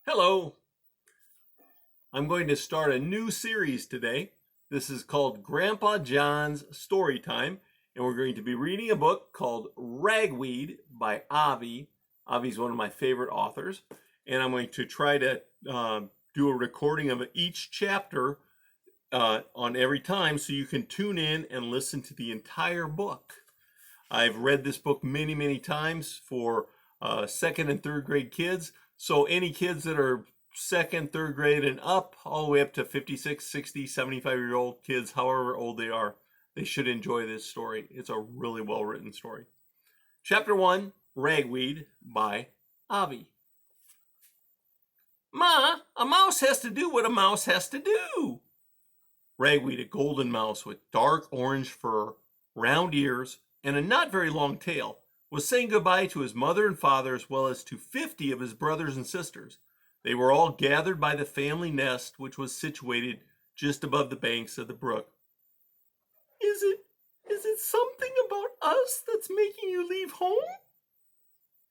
Hello, I'm going to start a new series today. This is called Grandpa John's Storytime, and we're going to be reading a book called Ragweed by Avi. Avi's one of my favorite authors, and I'm going to try to do a recording of each chapter on every time so you can tune in and listen to the entire book. I've read this book many, many times for second and third grade kids. So any kids that are second, third grade and up, all the way up to 56, 60, 75-year-old kids, however old they are, they should enjoy this story. It's a really well-written story. Chapter 1, Ragweed by Avi. Ma, a mouse has to do what a mouse has to do. Ragweed, a golden mouse with dark orange fur, round ears, and a not very long tail, was saying goodbye to his mother and father as well as to 50 of his brothers and sisters. They were all gathered by the family nest, which was situated just above the banks of the brook. Is it something about us that's making you leave home?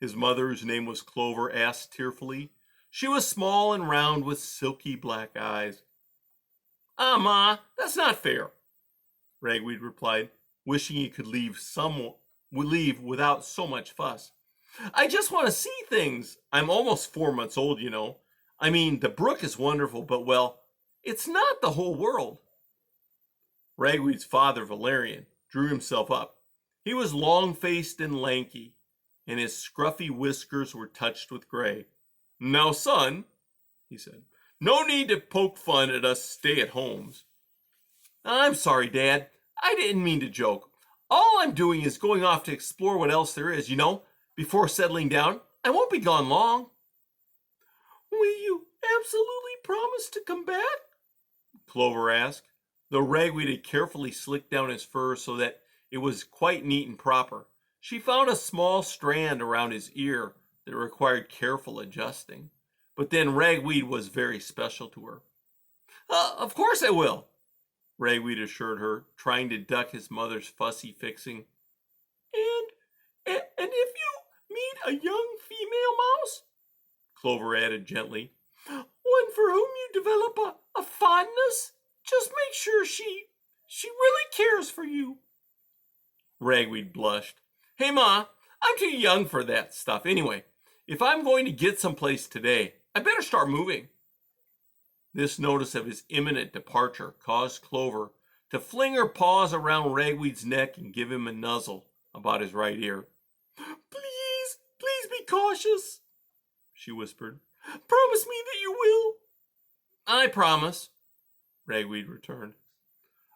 His mother, whose name was Clover, asked tearfully. She was small and round with silky black eyes. Ah, Ma, that's not fair, Ragweed replied, wishing he could leave without so much fuss. I just want to see things. I'm almost 4 months old, you know. I mean, the brook is wonderful, but, well, it's not the whole world. Ragweed's father, Valerian, drew himself up. He was long-faced and lanky, and his scruffy whiskers were touched with gray. Now, son, he said, no need to poke fun at us stay-at-homes. I'm sorry, Dad. I didn't mean to joke. All I'm doing is going off to explore what else there is, you know, before settling down. I won't be gone long. Will you absolutely promise to come back? Clover asked, though Ragweed had carefully slicked down his fur so that it was quite neat and proper. She found a small strand around his ear that required careful adjusting. But then Ragweed was very special to her. Of course I will, Ragweed assured her, trying to duck his mother's fussy fixing. And if you meet a young female mouse, Clover added gently, one for whom you develop a fondness, just make sure she really cares for you. Ragweed blushed. Hey, Ma, I'm too young for that stuff anyway. If I'm going to get someplace today, I better start moving. This notice of his imminent departure caused Clover to fling her paws around Ragweed's neck and give him a nuzzle about his right ear. Please be cautious, she whispered. Promise me that you will. I promise, Ragweed returned.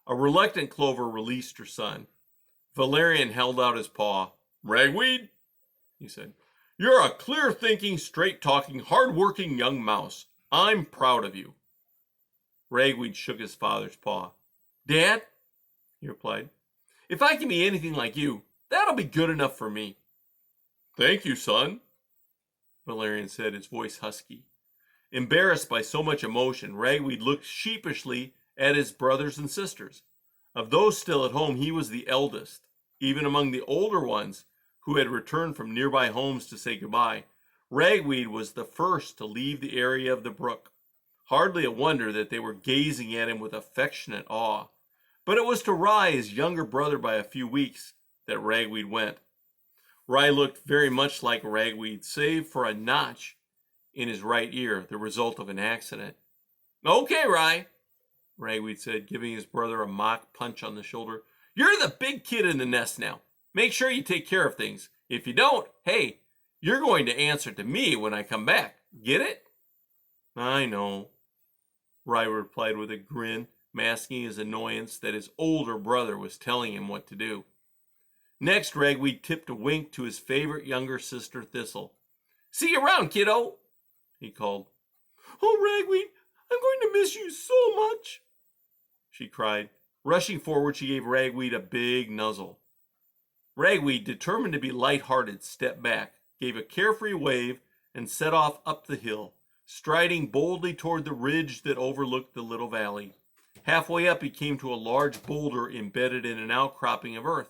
A reluctant Clover released her son. Valerian held out his paw. Ragweed, he said, you're a clear-thinking, straight-talking, hard-working young mouse. I'm proud of you. Ragweed shook his father's paw. Dad, he replied, if I can be anything like you, that'll be good enough for me. Thank you, son, Valerian said, his voice husky. Embarrassed by so much emotion, Ragweed looked sheepishly at his brothers and sisters. Of those still at home, he was the eldest. Even among the older ones, who had returned from nearby homes to say goodbye, Ragweed was the first to leave the area of the brook. Hardly a wonder that they were gazing at him with affectionate awe. But it was to Rye, his younger brother by a few weeks, that Ragweed went. Rye looked very much like Ragweed, save for a notch in his right ear, the result of an accident. Okay, Rye, Ragweed said, giving his brother a mock punch on the shoulder. You're the big kid in the nest now. Make sure you take care of things. If you don't, hey, you're going to answer to me when I come back. Get it? I know, Rye replied with a grin, masking his annoyance that his older brother was telling him what to do. Next, Ragweed tipped a wink to his favorite younger sister, Thistle. See you around, kiddo, he called. Oh, Ragweed, I'm going to miss you so much, she cried. Rushing forward, she gave Ragweed a big nuzzle. Ragweed, determined to be light-hearted, stepped back, gave a carefree wave, and set off up the hill, striding boldly toward the ridge that overlooked the little valley. Halfway up, he came to a large boulder embedded in an outcropping of earth.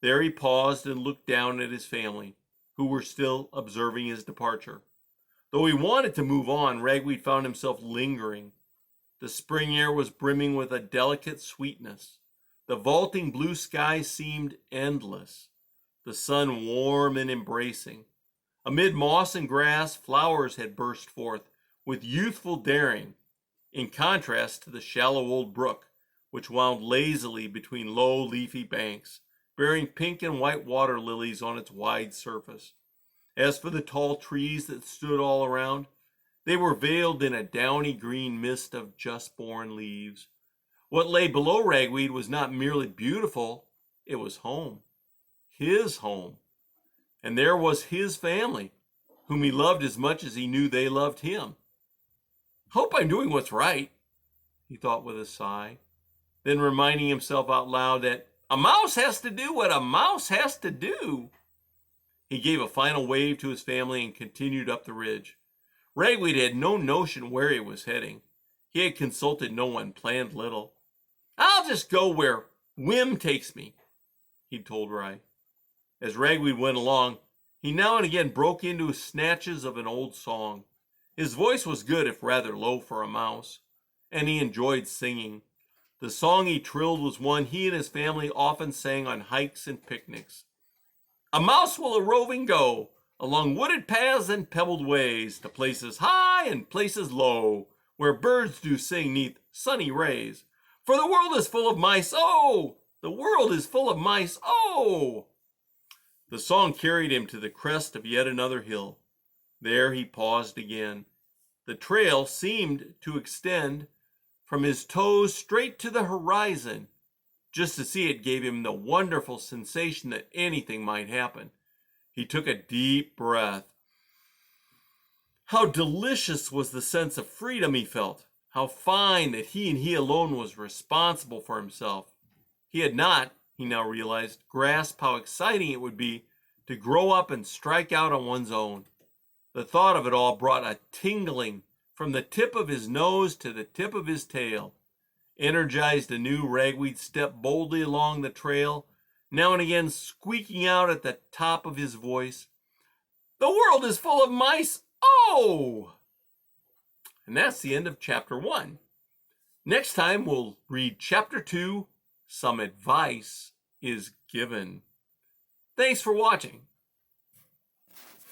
There he paused and looked down at his family, who were still observing his departure. Though he wanted to move on, Ragweed found himself lingering. The spring air was brimming with a delicate sweetness. The vaulting blue sky seemed endless, the sun warm and embracing. Amid moss and grass, flowers had burst forth with youthful daring, in contrast to the shallow old brook, which wound lazily between low, leafy banks, bearing pink and white water lilies on its wide surface. As for the tall trees that stood all around, they were veiled in a downy green mist of just-born leaves. What lay below Ragweed was not merely beautiful, it was home. His home. And there was his family, whom he loved as much as he knew they loved him. Hope I'm doing what's right, he thought with a sigh, then reminding himself out loud that a mouse has to do what a mouse has to do. He gave a final wave to his family and continued up the ridge. Ragweed had no notion where he was heading. He had consulted no one, planned little. I'll just go where whim takes me, he told Ray. As Ragweed went along, he now and again broke into snatches of an old song. His voice was good, if rather low for a mouse, and he enjoyed singing. The song he trilled was one he and his family often sang on hikes and picnics. A mouse will a roving go, along wooded paths and pebbled ways, to places high and places low, where birds do sing 'neath sunny rays. For the world is full of mice, oh! The world is full of mice, oh! The song carried him to the crest of yet another hill. There he paused again. The trail seemed to extend from his toes straight to the horizon. Just to see it gave him the wonderful sensation that anything might happen. He took a deep breath. How delicious was the sense of freedom he felt. How fine that he and he alone was responsible for himself. He had not, he now realized, grasped how exciting it would be to grow up and strike out on one's own. The thought of it all brought a tingling from the tip of his nose to the tip of his tail. Energized anew, Ragweed stepped boldly along the trail, now and again squeaking out at the top of his voice, "The world is full of mice, oh!" And that's the end of chapter 1. Next time we'll read chapter 2, Some Advice is Given. Thanks for watching.